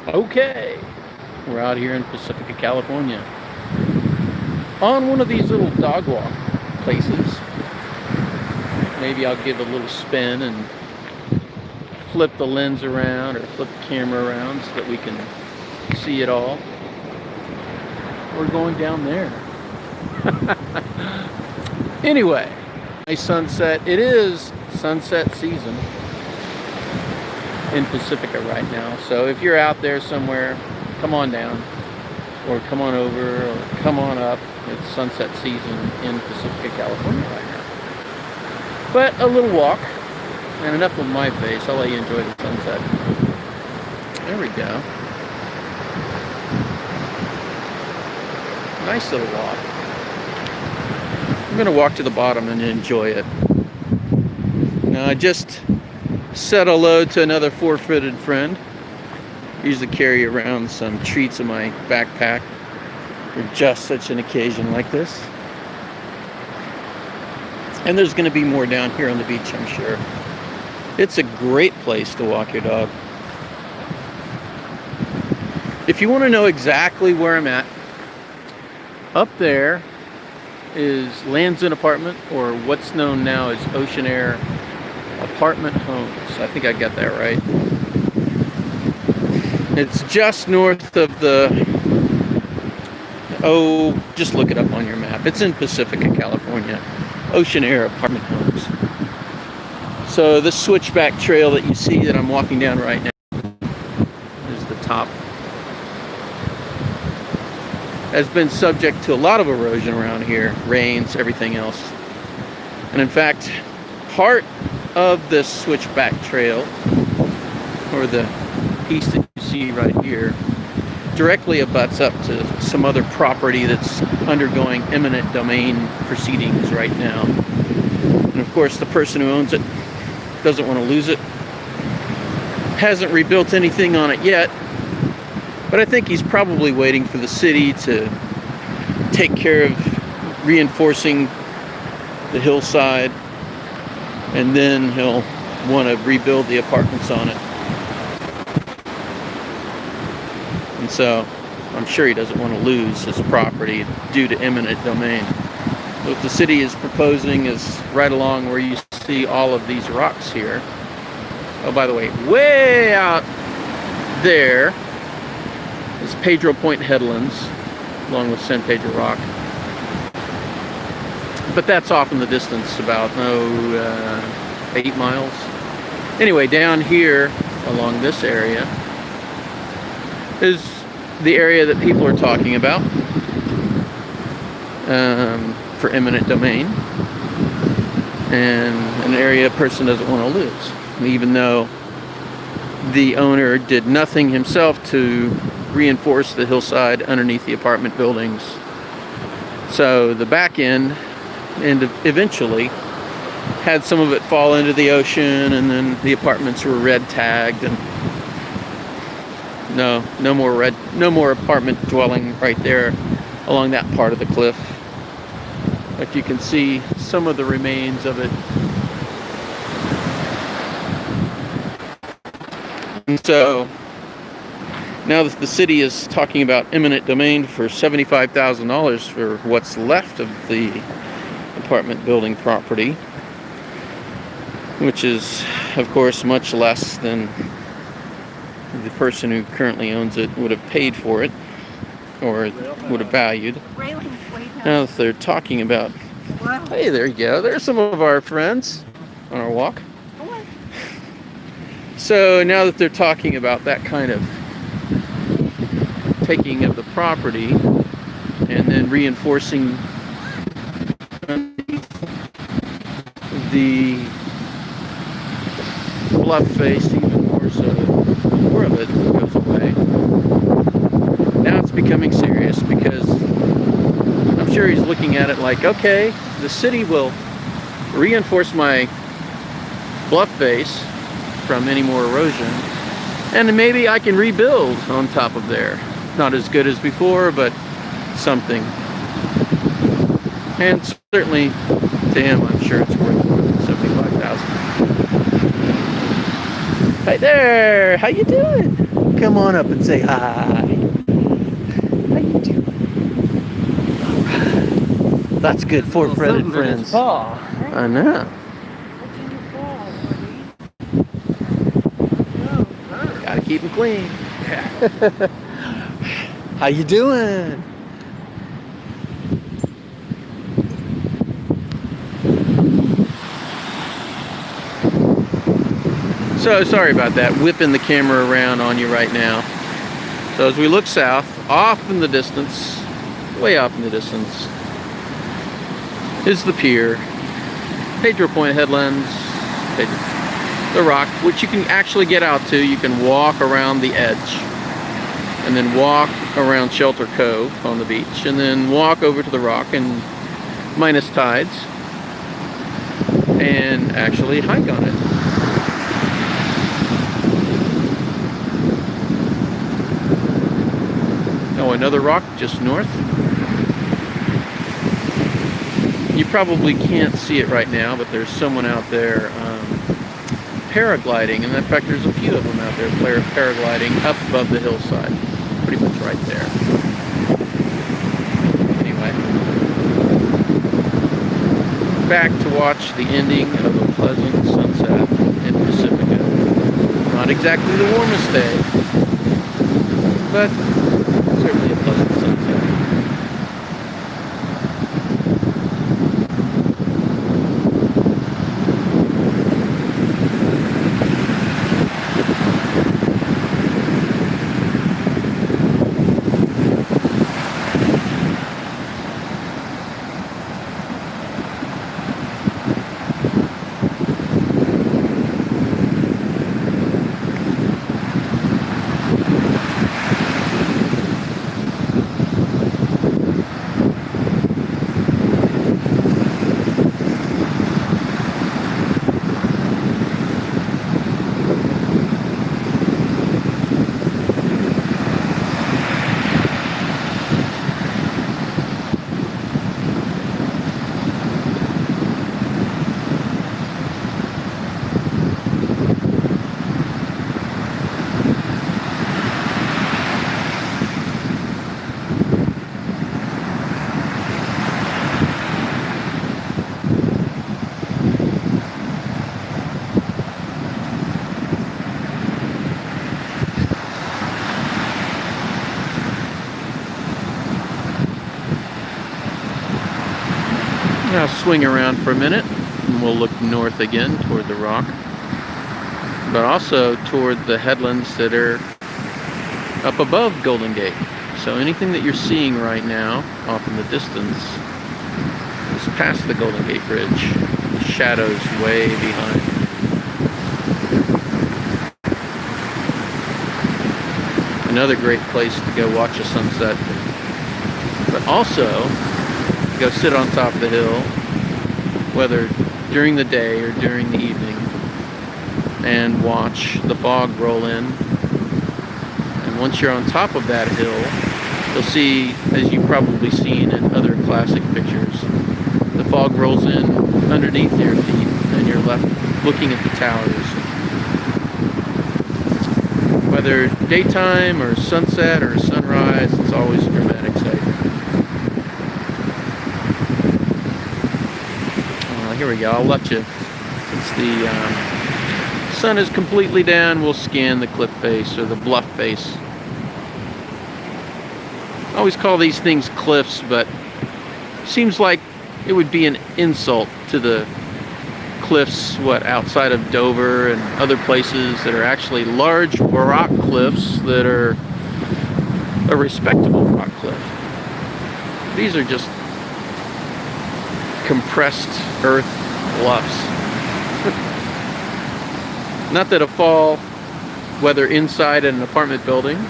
Okay, we're out here in Pacifica, California, on one of these little dog walk places. Maybe I'll give a little spin and flip the lens around or flip the camera around so that we can see it all. We're going down there. Anyway, nice sunset. It is sunset season in Pacifica right now. So if you're out there somewhere, come on down or come on over or come on up. It's sunset season in Pacifica, California right now. But a little walk and enough of my face. I'll let you enjoy the sunset. There we go. Nice little walk. I'm going to walk to the bottom and enjoy it. Now I just said hello to another four-footed friend. Usually carry around some treats in my backpack for just such an occasion like this. And there's going to be more down here on the beach, I'm sure. It's a great place to walk your dog. If you want to know exactly where I'm at, up there is Lands End Apartment, or what's known now as Ocean Air Apartment Homes. I think I got that right. It's just north of just look it up on your map. It's in Pacifica, California. Ocean Air Apartment Homes. So this switchback trail that you see that I'm walking down right now is the top. Has been subject to a lot of erosion around here, rains, everything else. And in fact, part of this switchback trail, or the piece that you see right here, directly abuts up to some other property that's undergoing eminent domain proceedings right now. And of course, the person who owns it doesn't want to lose it. Hasn't rebuilt anything on it yet, but I think he's probably waiting for the city to take care of reinforcing the hillside, and then he'll want to rebuild the apartments on it. And so I'm sure he doesn't want to lose his property due to eminent domain. What the city is proposing is right along where you see all of these rocks here. Oh, by the way, way out there is Pedro Point Headlands, along with San Pedro Rock. But that's off in the distance, about 8 miles. Anyway, down here along this area is the area that people are talking about for eminent domain, and an area a person doesn't want to lose, even though the owner did nothing himself to reinforce the hillside underneath the apartment buildings. So the back end eventually had some of it fall into the ocean, and then the apartments were red tagged, and no more apartment dwelling right there along that part of the cliff. But you can see some of the remains of it. And so now that the city is talking about eminent domain for $75,000 for what's left of the apartment building property, which is, of course, much less than the person who currently owns it would have paid for it, or would have valued. Now that they're talking about, hey, there you go. There's some of our friends on our walk. So now that they're talking about that kind of taking of the property and then reinforcing the bluff face even more, so more of it goes away. Now it's becoming serious, because I'm sure he's looking at it like, okay, the city will reinforce my bluff face from any more erosion, and maybe I can rebuild on top of there. Not as good as before, but something. And certainly to him, I'm sure it's worth more than $75,000. Hi there, how you doing? come on up and say hi. How you doing? That's good for friend friends. I know. Gotta keep them clean. How you doing? So sorry about that, whipping the camera around on you right now. So as we look south, off in the distance, way off in the distance, is the pier, Pedro Point Headlands, the rock, which you can actually get out to. You can walk around the edge, and then walk around Shelter Cove on the beach, and then walk over to the rock and minus tides, and actually hike on it. Oh, another rock just north. You probably can't see it right now, but there's someone out there paragliding, and in fact there's a few of them out there paragliding up above the hillside, pretty much right there. Anyway, back to watch the ending of a pleasant sunset in Pacifica. Not exactly the warmest day, but certainly a pleasant sunset. I'll swing around for a minute and we'll look north again toward the rock, but also toward the headlands that are up above Golden Gate. So anything that you're seeing right now off in the distance is past the Golden Gate Bridge. The shadows way behind. Another great place to go watch a sunset, but also go sit on top of the hill, whether during the day or during the evening, and watch the fog roll in. And once you're on top of that hill, you'll see, as you've probably seen in other classic pictures, the fog rolls in underneath your feet and you're left looking at the towers. Whether daytime or sunset or sunrise, it's always a dramatic sight. Here we go, I'll let you, since the sun is completely down, we'll scan the cliff face or the bluff face. I always call these things cliffs, but it seems like it would be an insult to the cliffs, outside of Dover and other places that are actually large rock cliffs that are a respectable rock cliff. These are just compressed earth bluffs. Not that a fall, whether inside an apartment building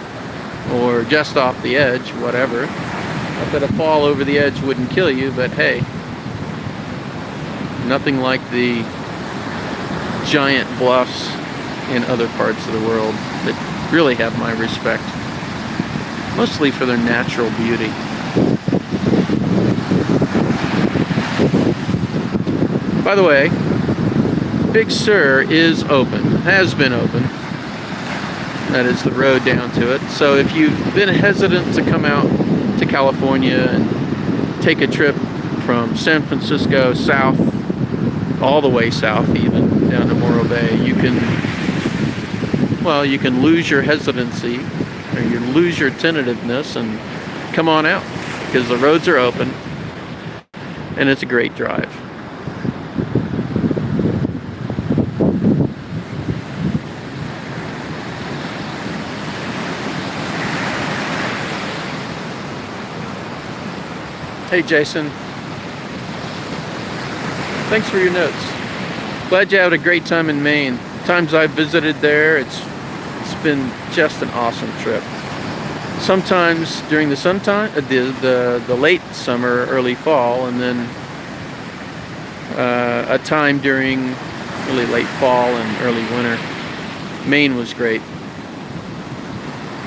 or just off the edge, whatever, not that a fall over the edge wouldn't kill you, but hey, nothing like the giant bluffs in other parts of the world that really have my respect, mostly for their natural beauty. By the way, Big Sur is open, has been open That is the road down to it. So if you've been hesitant to come out to California and take a trip from San Francisco south, all the way south even, down to Morro Bay, you can lose your hesitancy, or you lose your tentativeness and come on out, because the roads are open and it's a great drive. Hey Jason, thanks for your notes. Glad you had a great time in Maine. Times I've visited there, it's been just an awesome trip. Sometimes during the summertime, the late summer, early fall, and then a time during really late fall and early winter. Maine was great.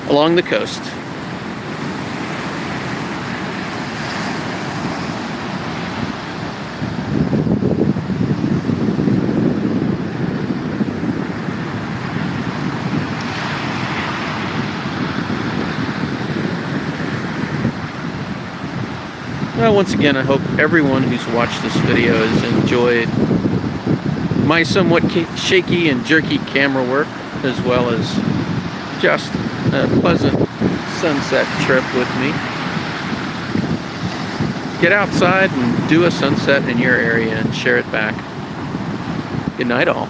Along the coast. Well, once again, I hope everyone who's watched this video has enjoyed my somewhat shaky and jerky camera work, as well as just a pleasant sunset trip with me. Get outside and do a sunset in your area and share it back. Good night, all.